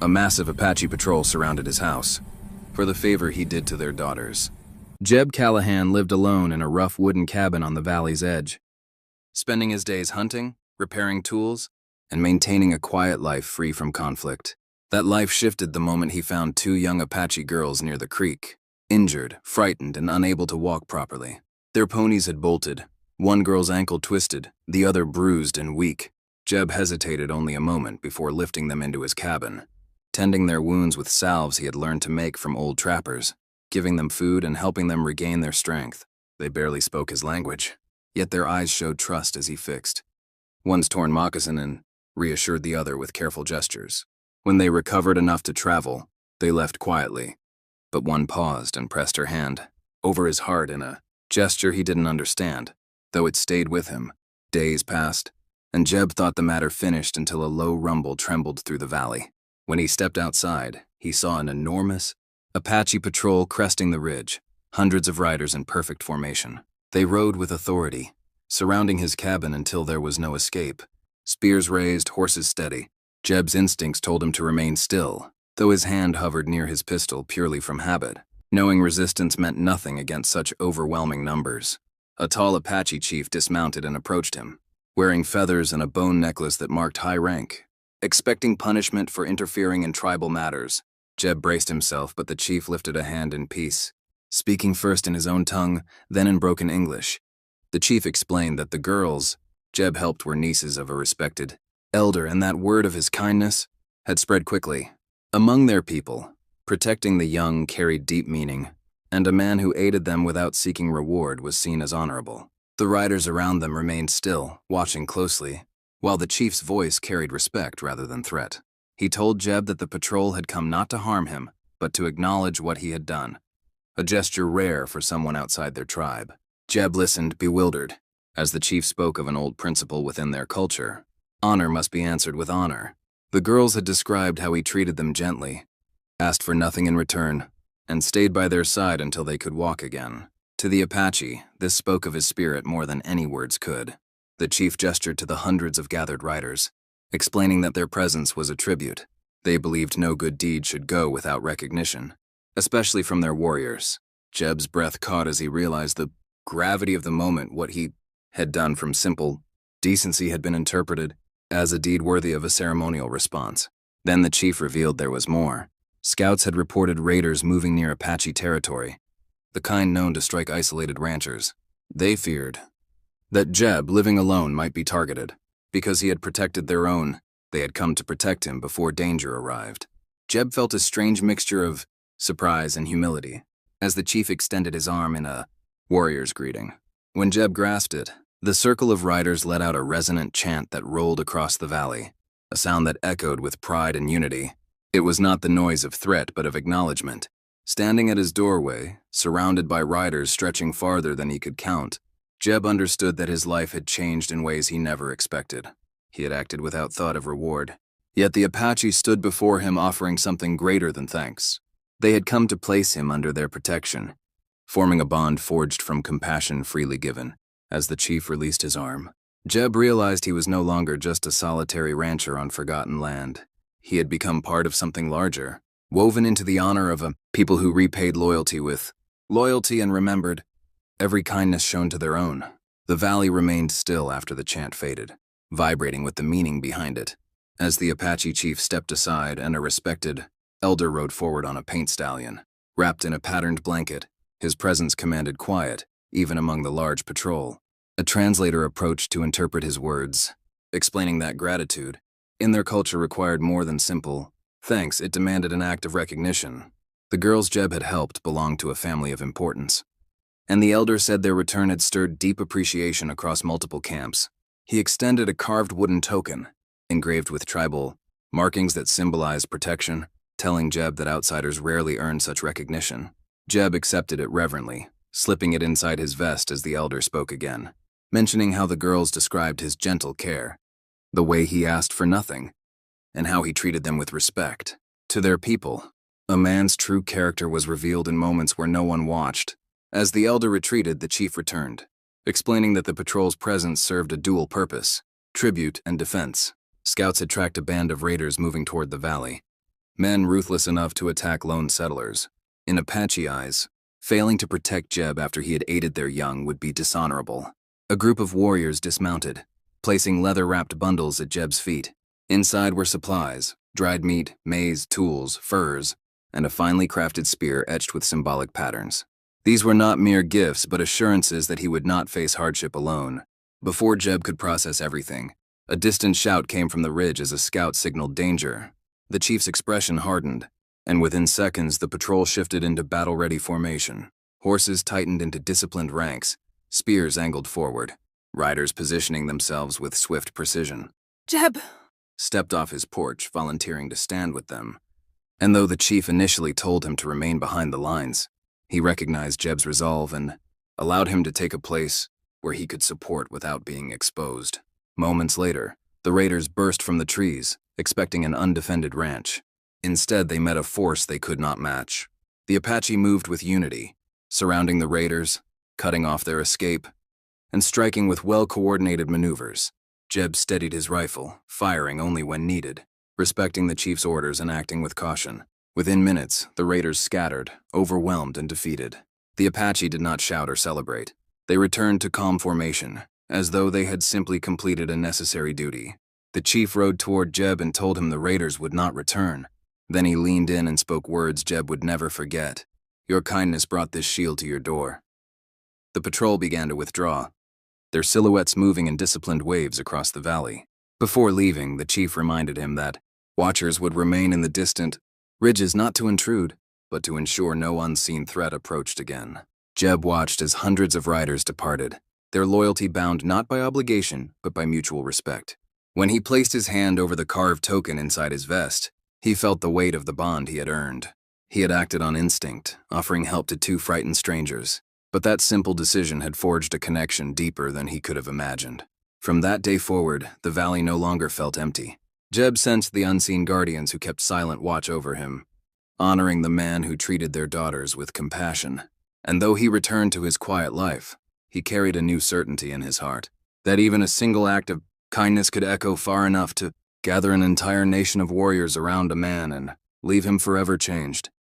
A massive Apache patrol surrounded his house for the favor he did to their daughters. Jeb Callahan lived alone in a rough wooden cabin on the valley's edge, spending his days hunting, repairing tools, and maintaining a quiet life free from conflict. That life shifted the moment he found two young Apache girls near the creek, injured, frightened, and unable to walk properly. Their ponies had bolted, one girl's ankle twisted, the other bruised and weak. Jeb hesitated only a moment before lifting them into his cabin, tending their wounds with salves he had learned to make from old trappers, giving them food and helping them regain their strength. They barely spoke his language, yet their eyes showed trust as he fixed one's torn moccasin and reassured the other with careful gestures. When they recovered enough to travel, they left quietly, but one paused and pressed her hand over his heart in a gesture he didn't understand, though it stayed with him. Days passed, and Jeb thought the matter finished until a low rumble trembled through the valley. When he stepped outside, he saw an enormous Apache patrol cresting the ridge, hundreds of riders in perfect formation. They rode with authority, surrounding his cabin until there was no escape. Spears raised, horses steady. Jeb's instincts told him to remain still, though his hand hovered near his pistol purely from habit, knowing resistance meant nothing against such overwhelming numbers. A tall Apache chief dismounted and approached him, wearing feathers and a bone necklace that marked high rank. Expecting punishment for interfering in tribal matters, Jeb braced himself, but the chief lifted a hand in peace, speaking first in his own tongue, then in broken English. The chief explained that the girls Jeb helped were nieces of a respected elder, and that word of his kindness had spread quickly among their people. Protecting the young carried deep meaning, and a man who aided them without seeking reward was seen as honorable. The riders around them remained still, watching closely, while the chief's voice carried respect rather than threat. He told Jeb that the patrol had come not to harm him, but to acknowledge what he had done, a gesture rare for someone outside their tribe. Jeb listened, bewildered, as the chief spoke of an old principle within their culture. Honor must be answered with honor. The girls had described how he treated them gently, asked for nothing in return, and stayed by their side until they could walk again. To the Apache, this spoke of his spirit more than any words could. The chief gestured to the hundreds of gathered riders, explaining that their presence was a tribute. They believed no good deed should go without recognition, especially from their warriors. Jeb's breath caught as he realized the gravity of the moment. What he had done from simple decency had been interpreted as a deed worthy of a ceremonial response. Then the chief revealed there was more. Scouts had reported raiders moving near Apache territory, the kind known to strike isolated ranchers. They feared that Jeb, living alone, might be targeted. Because he had protected their own, they had come to protect him before danger arrived. Jeb felt a strange mixture of surprise and humility as the chief extended his arm in a warrior's greeting. When Jeb grasped it, the circle of riders let out a resonant chant that rolled across the valley, a sound that echoed with pride and unity. It was not the noise of threat, but of acknowledgement. Standing at his doorway, surrounded by riders stretching farther than he could count, Jeb understood that his life had changed in ways he never expected. He had acted without thought of reward. Yet the Apache stood before him offering something greater than thanks. They had come to place him under their protection, forming a bond forged from compassion freely given. As the chief released his arm, Jeb realized he was no longer just a solitary rancher on forgotten land. He had become part of something larger, woven into the honor of a people who repaid loyalty with loyalty and remembered every kindness shown to their own. The valley remained still after the chant faded, vibrating with the meaning behind it. As the Apache chief stepped aside and a respected elder rode forward on a paint stallion, wrapped in a patterned blanket, his presence commanded quiet, even among the large patrol. A translator approached to interpret his words, explaining that gratitude, in their culture, required more than simple thanks. It demanded an act of recognition. The girls Jeb had helped belonged to a family of importance, and the elder said their return had stirred deep appreciation across multiple camps. He extended a carved wooden token, engraved with tribal markings that symbolized protection, telling Jeb that outsiders rarely earned such recognition. Jeb accepted it reverently, slipping it inside his vest as the elder spoke again, mentioning how the girls described his gentle care, the way he asked for nothing, and how he treated them with respect. To their people, a man's true character was revealed in moments where no one watched. As the elder retreated, the chief returned, explaining that the patrol's presence served a dual purpose: tribute and defense. Scouts had tracked a band of raiders moving toward the valley, men ruthless enough to attack lone settlers. In Apache eyes, failing to protect Jeb after he had aided their young would be dishonorable. A group of warriors dismounted, placing leather-wrapped bundles at Jeb's feet. Inside were supplies, dried meat, maize, tools, furs, and a finely crafted spear etched with symbolic patterns. These were not mere gifts, but assurances that he would not face hardship alone. Before Jeb could process everything, a distant shout came from the ridge as a scout signaled danger. The chief's expression hardened, and within seconds the patrol shifted into battle-ready formation. Horses tightened into disciplined ranks, spears angled forward, riders positioning themselves with swift precision. Jeb Stepped off his porch, volunteering to stand with them. And though the chief initially told him to remain behind the lines, he recognized Jeb's resolve and allowed him to take a place where he could support without being exposed. Moments later, the raiders burst from the trees, expecting an undefended ranch. Instead, they met a force they could not match. The Apache moved with unity, surrounding the raiders, cutting off their escape, and striking with well-coordinated maneuvers. Jeb steadied his rifle, firing only when needed, respecting the chief's orders and acting with caution. Within minutes, the raiders scattered, overwhelmed and defeated. The Apache did not shout or celebrate. They returned to calm formation, as though they had simply completed a necessary duty. The chief rode toward Jeb and told him the raiders would not return. Then he leaned in and spoke words Jeb would never forget. "Your kindness brought this shield to your door." The patrol began to withdraw, their silhouettes moving in disciplined waves across the valley. Before leaving, the chief reminded him that watchers would remain in the distant ridges not to intrude, but to ensure no unseen threat approached again. Jeb watched as hundreds of riders departed, their loyalty bound not by obligation, but by mutual respect. When he placed his hand over the carved token inside his vest, he felt the weight of the bond he had earned. He had acted on instinct, offering help to two frightened strangers. But that simple decision had forged a connection deeper than he could have imagined. From that day forward, the valley no longer felt empty. Jeb sensed the unseen guardians who kept silent watch over him, honoring the man who treated their daughters with compassion. And though he returned to his quiet life, he carried a new certainty in his heart, that even a single act of kindness could echo far enough to gather an entire nation of warriors around a man and leave him forever changed.